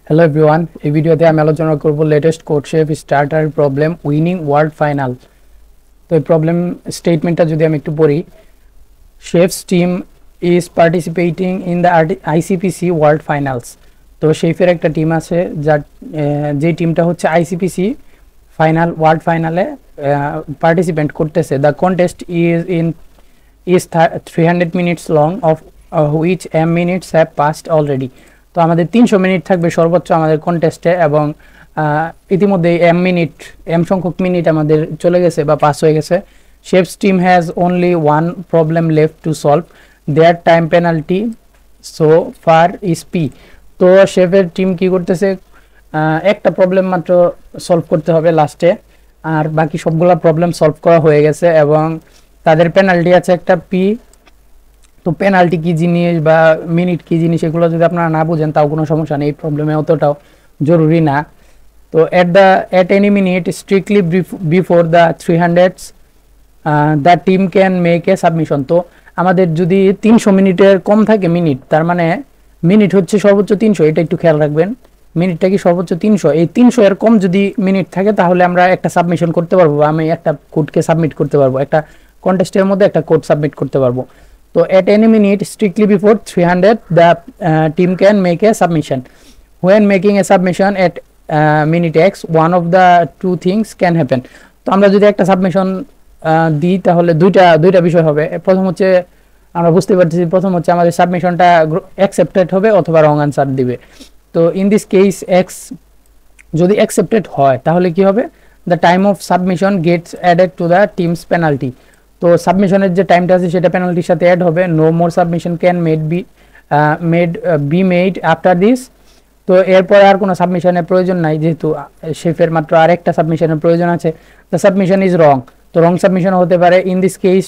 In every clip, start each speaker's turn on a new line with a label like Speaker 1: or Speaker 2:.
Speaker 1: Hello everyone, এই ভিডিওতে আমি আলোচনা করব latest CodeChef starter problem winning world final. তো এই প্রবলেম স্টেটমেন্টটা যদি আমি একটু পড়ি, chefs team is participating in the ICPC world finals. তো শেফের একটা টিম আছে যার যে টিমটা হচ্ছে আইসিপিসি ওয়ার্ল্ড ফাইনালে পার্টিসিপেন্ট করতেছে। The contest is 300 minutes long, of which minutes have passed already. তো আমাদের 300 মিনিট থাকবে সর্বোচ্চ আমাদের কন্টেস্টে, এবং ইতিমধ্যে এম সংখ্যক মিনিট আমাদের চলে গেছে বা পাস হয়ে গেছে। Chefs team has only one problem left to solve, there time penalty so far is P. তো শেফের টিম কি করতেছে, একটা প্রবলেম মাত্র সলভ করতে হবে লাস্টে, আর বাকি সবগুলা প্রবলেম সলভ করা হয়ে গেছে এবং তাদের পেনাল্টি আছে একটা পি। তো পেনাল্টি কি জিনিস বা মিনিট কি জিনিস এগুলো যদি আপনারা না বুঝেন তাও কোনো সমস্যা নেই, প্রবলেমে অতটাও জরুরি না। তো at any minute strictly before the 300 the team can make a submission. তো আমাদের যদি 300 মিনিটের কম থাকে মিনিট, তার মানে মিনিট হচ্ছে সর্বোচ্চ 300, এটা একটু খেয়াল রাখবেন। মিনিটটা কি সর্বোচ্চ 300, এই 300 এর কম যদি মিনিট থাকে তাহলে আমরা একটা সাবমিশন করতে পারবো, আমি একটা কোডকে সাবমিট করতে পারবো, একটা কন্টেস্টের মধ্যে একটা কোড সাবমিট করতে পারবো। So at any minute strictly before 300 the team can make a submission. When making a submission at minute x, one of the two things can happen. তো আমরা যদি একটা সাবমিশন দিই তাহলে দুইটা বিষয় হবে। প্রথম হচ্ছে আমরা বুঝতে পারছি, প্রথম হচ্ছে আমাদের সাবমিশনটা অ্যাকসেপ্টেড হবে অথবা রং আনসার দিবে। তো ইন দিস কেস এক্স যদি অ্যাকসেপ্টেড হয় তাহলে কি হবে, the time of submission gets added to the team's penalty. তো সাবমিশনের যে টাইমটা আছে সেটা পেনাল্টির সাথে অ্যাড হবে। No more submission can be made after this. তো এরপর আর কোনো সাবমিশনের প্রয়োজন নাই, যেহেতু শেফের মাত্র আর একটা সাবমিশনের প্রয়োজন আছে। দ্য সাবমিশন ইজ রং, তো রং সাবমিশন হতে পারে। In this case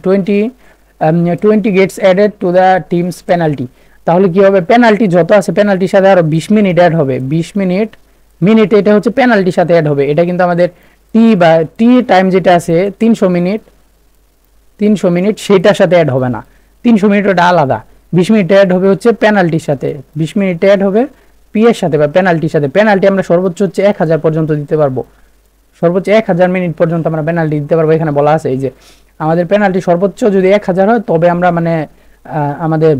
Speaker 1: 20 gets added to the team's penalty. তাহলে কি হবে, পেনাল্টি যত আছে পেনাল্টির সাথে আরও 20 মিনিট অ্যাড হবে। 20 মিনিট এটা হচ্ছে পেনাল্টির সাথে অ্যাড হবে। এটা কিন্তু আমাদের টি টাইম যেটা আছে 300 মিনিট সেটার সাথে অ্যাড হবে না। 300 মিনিট ওটা আলাদা। 20 মিনিট অ্যাড হবে হচ্ছে পেনাল্টির সাথে, 20 মিনিট অ্যাড হবে পি এর সাথে বা পেনাল্টির সাথে। পেনাল্টি আমরা সর্বোচ্চ হচ্ছে 1000 পর্যন্ত দিতে পারবো, সর্বোচ্চ 1000 মিনিট পর্যন্ত আমরা পেনাল্টি দিতে পারবো। এখানে বলা আছে এই যে আমাদের পেনাল্টি সর্বোচ্চ যদি 1000 হয় তবে আমরা আমাদের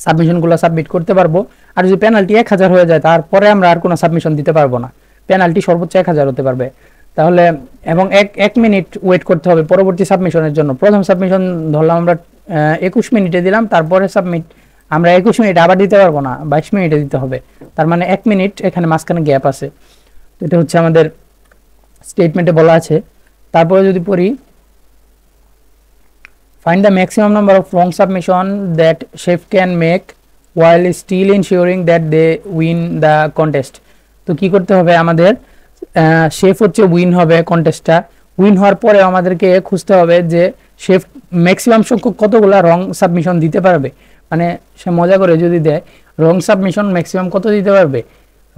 Speaker 1: সাবমিশনগুলো সাবমিট করতে পারবো। আর যদি পেনাল্টি 1000 হয়ে যায় তারপরে আমরা আর কোনো সাবমিশন দিতে পারবো না, পেনাল্টি সর্বোচ্চ 1000 হতে পারবে। তাহলে এবং এক মিনিট ওয়েট করতে হবে পরবর্তী সাবমিশনের জন্য। প্রথম সাবমিশন ধরলাম আমরা 21 মিনিটে দিলাম, তারপরে আমরা 21 মিনিট আবার দিতে পারবো না, 22 মিনিটে দিতে হবে। তার মানে 1 মিনিট এখানে মাঝখানে গ্যাপ আছে। তো এটা হচ্ছে আমাদের স্টেটমেন্টে বলা আছে। তারপরে যদি পড়ি, find the maximum number of wrong submission that chef can make while still ensuring that they win the contest. তো কি করতে হবে, আমাদের শেফ হচ্ছে উইন হবে কন্টেস্টটা। উইন হওয়ার পরে আমাদেরকে খুঁজতে হবে যে শেফ ম্যাক্সিমাম সংখ্যক কতগুলা রং সাবমিশন দিতে পারবে। মানে সে মজা করে যদি দেয় রং সাবমিশন ম্যাক্সিমাম কত দিতে পারবে,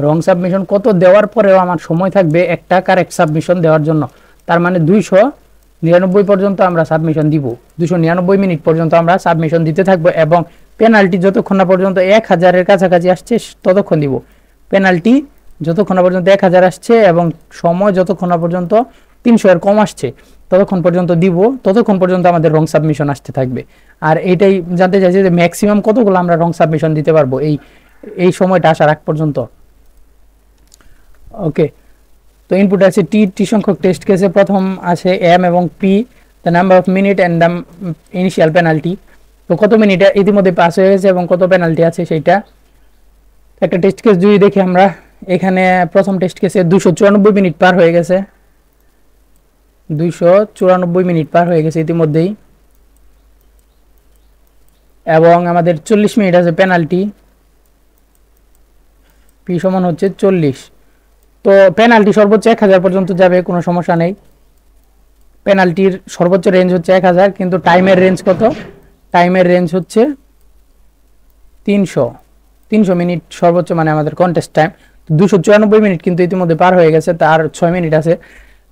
Speaker 1: রং সাবমিশন কত দেওয়ার পরেও আমার সময় থাকবে একটা কারেক্ট সাবমিশন দেওয়ার জন্য। তার মানে 299 পর্যন্ত আমরা সাবমিশন দিব, 299 মিনিট পর্যন্ত আমরা সাবমিশন দিতে থাকবো, এবং পেনাল্টি যতক্ষণ না পর্যন্ত 1000-এর কাছাকাছি আসছে ততক্ষণ দিব। পেনাল্টি যতক্ষণ না পর্যন্ত 1000 আসছে এবং সময় যতক্ষণ না পর্যন্ত 300 এর কম আসছে ততক্ষণ পর্যন্ত দিব, ততক্ষণ পর্যন্ত আমাদের রং সাবমিশন আসতে থাকবে। আর এইটাই জানতে চাইছি যে ম্যাক্সিমাম কতগুলো আমরা রং সাবমিশন দিতে পারবো এই সময়টা আসার আগ পর্যন্ত। ওকে, তো ইনপুট আছে টি সংখ্যক টেস্ট কেসে প্রথম আছে এম এবং P, the number of minute and the initial penalty. তো কত মিনিট ইতিমধ্যে পাস হয়ে গেছে এবং কত পেনাল্টি আছে সেইটা। একটা টেস্ট কেস যদি দেখি আমরা, এখানে প্রথম টেস্ট কেসে 294 মিনিট পার হয়ে গেছে, 294 মিনিট পার হয়ে গেছে ইতিমধ্যেই, এবং আমাদের 40 মিনিট আছে পেনাল্টি, পি সমান হচ্ছে 40। তো পেনাল্টি সর্বোচ্চ 1000 পর্যন্ত যাবে, কোনো সমস্যা নেই। পেনাল্টির সর্বোচ্চ রেঞ্জ হচ্ছে 1000, কিন্তু টাইমের রেঞ্জ কত, টাইমের রেঞ্জ হচ্ছে 300 মিনিট সর্বোচ্চ, মানে আমাদের কন্টেস্ট টাইম। 294 মিনিট কিন্তু ইতিমধ্যে পার হয়ে গেছে, তার 6 মিনিট আছে।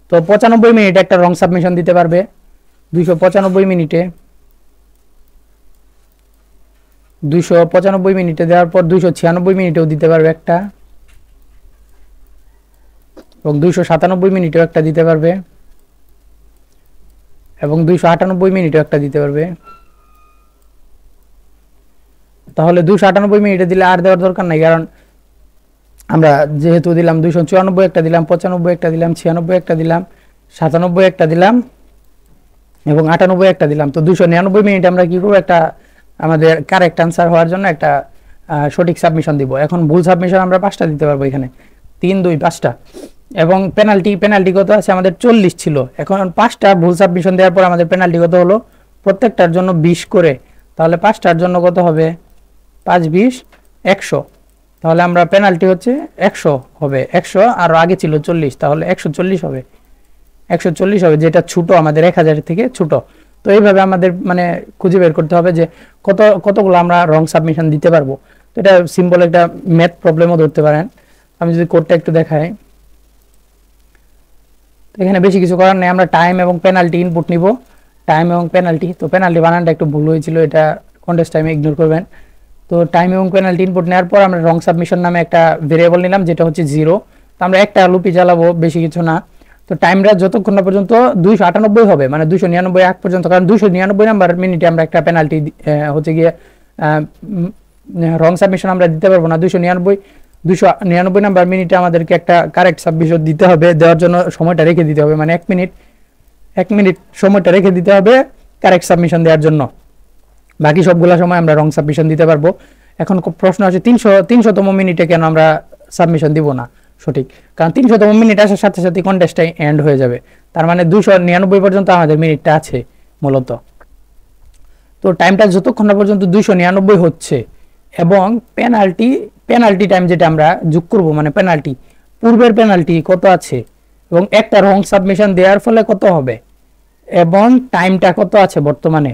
Speaker 1: তো 95 মিনিট একটা রং সাবমিশন দিতে পারবে, 295 মিনিটে 295 মিনিটে দেওয়ার পর 296 মিনিটেও দিতে পারবে একটা, এবং 297 মিনিটেও একটা দিতে পারবে, এবং 298 মিনিটেও একটা দিতে পারবে। তাহলে 298 মিনিটে দিলে আর দেওয়ার দরকার নাই, কারণ আমরা যেহেতু দিলাম 294 একটা দিলাম, 95 একটা দিলাম, 96 একটা দিলাম, 97 একটা দিলাম এবং 98 একটা দিলাম। তো 299 মিনিট আমরা কি করব, একটা আমাদের কারেক্ট আনসার হওয়ার জন্য একটা সঠিক সাবমিশন দিব। এখন ভুল সাবমিশন আমরা 5টা দিতে পারবো, এখানে 3 2 5টা। এবং পেনাল্টি কত আছে আমাদের 40 ছিল। এখন 5টা ভুল সাবমিশন দেওয়ার পর আমাদের পেনাল্টি কত হলো, প্রত্যেকটার জন্য 20 করে, তাহলে 5টার জন্য কত হবে, 5 20 100। তাহলে আমরা পেনাল্টি হচ্ছে 100 হবে, 100 আর আগে ছিল 40, তাহলে 140 হবে, 140 হবে, যেটা ছোট আমাদের 1000 থেকে ছোট। তো এইভাবে আমাদের মানে খুঁজে বের করতে হবে যে কতগুলো আমরা রং সাবমিশন দিতে পারবো। তো এটা সিম্পল একটা ম্যাথ প্রবলেমও ধরতে পারেন। আমি যদি কোডটা একটু দেখাই, এখানে বেশি কিছু করার নেই, আমরা টাইম এবং পেনাল্টি ইনপুট নিব, টাইম এবং পেনাল্টি। তো পেনাল্টি বানানটা একটু ভুল হয়েছিল, এটা কন্টেস্ট টাইমে ইগনোর করবেন। তো টাইম এবং পেনাল্টি ইনপুট নেওয়ার পর আমরা রং সাবমিশন নামে একটা ভেরিয়েবল নিলাম, যেটা হচ্ছে 0। তো আমরা একটা লুপি চালাবো, বেশি কিছু না। তো টাইমটা যতক্ষণ না পর্যন্ত 298 হবে, মানে 299 আগ পর্যন্ত, কারণ 299 নাম্বার মিনিটে আমরা একটা পেনাল্টি হচ্ছে গিয়ে রং সাবমিশন আমরা দিতে পারবো না। 299 নাম্বার মিনিটে আমাদেরকে একটা কারেক্ট সাবমিশন দিতে হবে, দেওয়ার জন্য সময়টা রেখে দিতে হবে, মানে 1 মিনিট সময়টা রেখে দিতে হবে কারেক্ট সাবমিশন দেওয়ার জন্য। বাকি সবগুলো সময় আমরা রং সাবমিশন দিতে পারবো। এখন প্রশ্ন আছে 300তম মিনিটে কেন আমরা সাবমিশন দিব না, সঠিক, কারণ 300তম মিনিট আসার সাথে সাথে কন্টেস্টটাই এন্ড হয়ে যাবে, তার মানে 299 পর্যন্ত আমাদের মিনিটটা আছে মূলত। তো টাইমটা যতক্ষণ না পর্যন্ত 299 হচ্ছে, এবং পেনাল্টি টাইম যেটা আমরা যোগ করব, মানে পেনাল্টি পূর্বের পেনাল্টি কত আছে, এবং একটা রং সাবমিশন দেওয়ার ফলে কত হবে, এবং টাইমটা কত আছে বর্তমানে,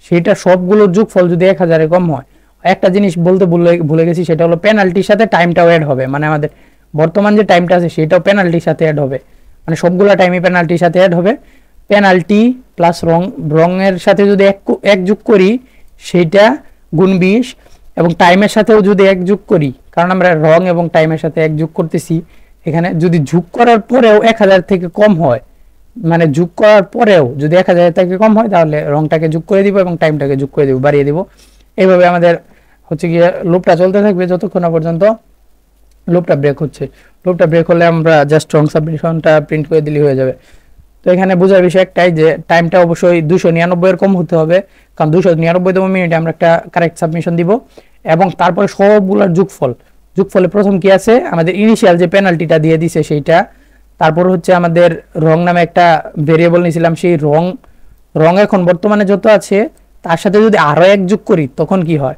Speaker 1: সেটা সবগুলোর যোগফল যদি 1000 কম হয়। একটা জিনিস বলতে ভুলে গেছি, সেটা হলো পেনাল্টির সাথে টাইমটাও অ্যাড হবে, মানে আমাদের বর্তমান যে টাইমটা আছে সেটাও পেনাল্টির সাথে অ্যাড হবে, মানে সবগুলো টাইমই পেনাল্টির সাথে অ্যাড হবে। পেনাল্টি প্লাস রঙের সাথে যদি এক যোগ করি সেইটা গুণ 20, এবং টাইমের সাথেও যদি এক যোগ করি, কারণ আমরা রং এবং টাইমের সাথে এক যোগ করতেছি, এখানে যদি যোগ করার পরেও 1000 থেকে কম হয়, মানে যোগ করার পরেও যদি 1000 থেকে কম হয়, তাহলে রংটাকে যোগ করে দিব এবং টাইমটাকে যোগ করে দিব, বাড়িয়ে দিব। এইভাবে আমাদের হচ্ছে গিয়ে লুপটা চলতে থাকবে যতক্ষণ না পর্যন্ত লুপটা ব্রেক হচ্ছে। লুপটা ব্রেক হলে আমরা জাস্ট রং সাবমিশনটা প্রিন্ট করে দিলে হয়ে যাবে। তো এখানে বোঝার বিষয় একটাই যে টাইমটা অবশ্যই 299 এর কম হতে হবে, কারণ 299তম মিনিটে আমরা একটা কারেক্ট সাবমিশন দিব, এবং তারপরে সবগুলোর যোগফলে প্রথম কি আছে, আমাদের ইনিশিয়াল যে পেনাল্টিটা দিয়ে দিছে সেইটা, তারপর হচ্ছে আমাদের রং নামে একটা ভেরিয়েবল নিয়েছিলাম, সেই রং এখন বর্তমানে যত আছে তার সাথে যদি আরো এক যোগ করি তখন কি হয়,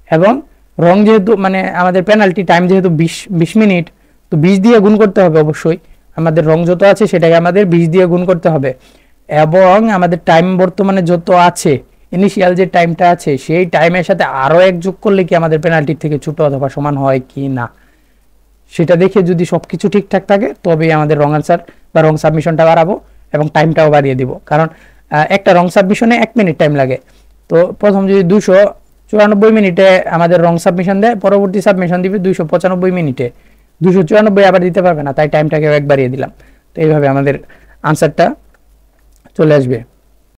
Speaker 1: এবং রং যেহেতু মানে আমাদের পেনাল্টি টাইম যেহেতু 20 মিনিট, তো 20 দিয়ে গুণ করতে হবে অবশ্যই, আমাদের রং যত আছে সেটাকে আমাদের 20 দিয়ে গুণ করতে হবে, এবং আমাদের টাইম বর্তমানে যত আছে, ইনিশিয়াল যে টাইমটা আছে সেই টাইমের সাথে আরো এক যোগ করলে কি আমাদের পেনাল্টির থেকে ছোট অথবা সমান হয় কি না, সেটা দেখে যদি সবকিছু ঠিকঠাক থাকে তবেই আমাদের রং আনসার বা রং সাবমিশনটা বাড়াবো এবং টাইমটাও বাড়িয়ে দিব। কারণ একটা রং সাবমিশনে 1 মিনিট টাইম লাগে। তো প্রথম যদি 294 মিনিটে আমাদের রং সাবমিশন দেয়, পরবর্তী সাবমিশন দিবে 295 মিনিটে, 294 আবার দিতে পারবে না, তাই টাইমটাকে এক বাড়িয়ে দিলাম। তো এইভাবে আমাদের আনসারটা চলে আসবে।